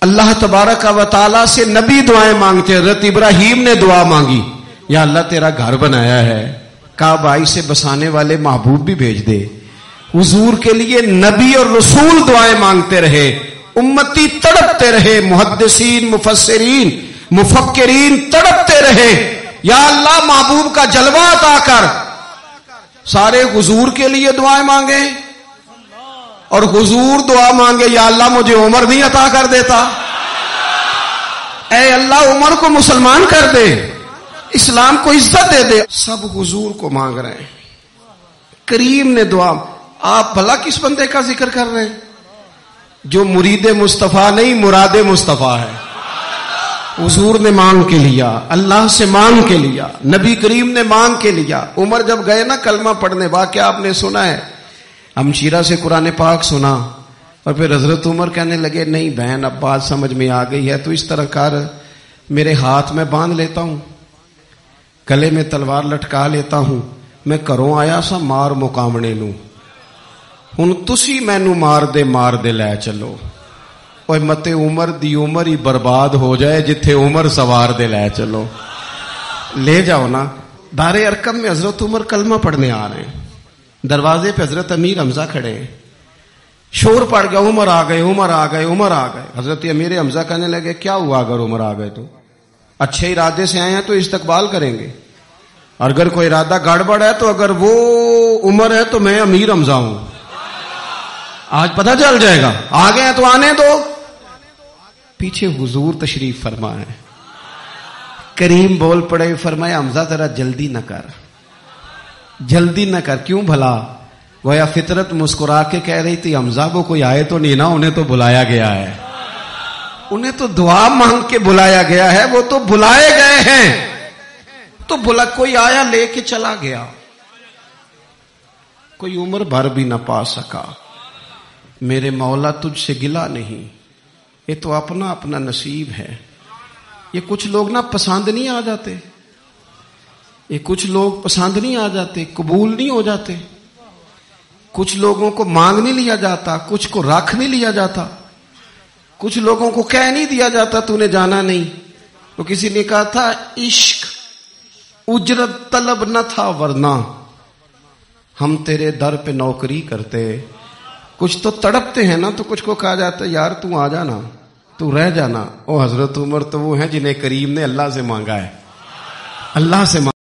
اللہ تبارک و تعالیٰ سے نبی دعائیں مانگتے. حضرت ابراہیم نے دعا مانگی, یا اللہ تیرا گھر بنایا ہے, کعبہ سے بسانے والے محبوب بھی بھیج دے. حضور کے لیے نبی اور رسول دعائیں مانگتے رہے, امتی تڑپتے رہے, محدثین مفسرین مفکرین تڑپتے رہے, یا اللہ محبوب کا جلوہ عطا کر. سارے حضور کے لیے دعائیں مانگے اور حضور دعا مانگے, یا اللہ مجھے عمر نہیں عطا کر دیتا, اے اللہ عمر کو مسلمان کر دے, اسلام کو عزت دے دے. سب حضور کو مانگ رہے ہیں. کریم نے دعا, آپ بھلا کس بندے کا ذکر کر رہے ہیں جو مرید مصطفیٰ نہیں مراد مصطفیٰ ہے. حضور نے مانگ کے لیا, اللہ سے مانگ کے لیا, نبی کریم نے مانگ کے لیا. عمر جب گئے نا کلمہ پڑھنے, واقعہ آپ نے سنا ہے, ہمشیرہ سے قرآن پاک سنا اور پھر حضرت عمر کہنے لگے نہیں بہن اب بات سمجھ میں آ گئی ہے, تو اس طرح کر, میرے ہاتھ میں باندھ لیتا ہوں, گلے میں تلوار لٹکا لیتا ہوں, میں کروں آیا سا مار مقامنے نو, ہن تسی مینو مار دے لے چلو. اوے مت عمر دی عمر ہی برباد ہو جائے جتھے عمر سوار دے لے چلو. لے جاؤ نا. دار ارقم میں حضرت عمر کلمہ پڑھنے آ رہے ہیں, دروازے پہ حضرت امیر حمزہ کھڑے ہیں. شور پڑ گیا, عمر آ گئے, عمر آ گئے, عمر آ گئے. حضرت امیر حمزہ کہنے لگے کیا ہوا اگر عمر آ گئے تو اچھے ارادے سے آئے ہیں تو استقبال کریں گے, اور اگر کوئی ارادہ گڑبڑ ہے تو اگر وہ عمر ہے تو میں امیر حمزہ ہوں, آج پتہ چل جائے گا. آ گئے ہیں تو آنے دو. پیچھے حضور تشریف فرمائے, کریم بول پڑے, فرمایا حمزہ ذرا جلدی نہ کر, جلدی نہ کر. کیوں بھلا؟ گویا فطرت مسکرا کے کہہ رہی تھی حمزہ کو کوئی آئے تو نہیں نا, انہیں تو بلایا گیا ہے, انہیں تو دعا مانگ کے بلایا گیا ہے, وہ تو بلائے گئے ہیں. تو بلا کوئی آیا لے کے چلا گیا, کوئی عمر بھر بھی نہ پا سکا. میرے مولا تجھ سے گلا نہیں, یہ تو اپنا اپنا نصیب ہے. یہ کچھ لوگ نا پسند نہیں آ جاتے, یہ کچھ لوگ پسند نہیں آ جاتے, قبول نہیں ہو جاتے. کچھ لوگوں کو مانگ نہیں لیا جاتا, کچھ کو رکھ نہیں لیا جاتا, کچھ لوگوں کو کہہ نہیں دیا جاتا تو نے جانا نہیں. تو کسی نے کہا تھا عشق اجرت طلب نہ تھا ورنہ ہم تیرے در پہ نوکری کرتے. کچھ تو تڑپتے ہیں نا, تو کچھ کو کہا جاتا ہے یار تو آ جانا, تو رہ جانا. او حضرت عمر تو وہ ہیں جنہیں کریم نے اللہ سے مانگا ہے, اللہ سے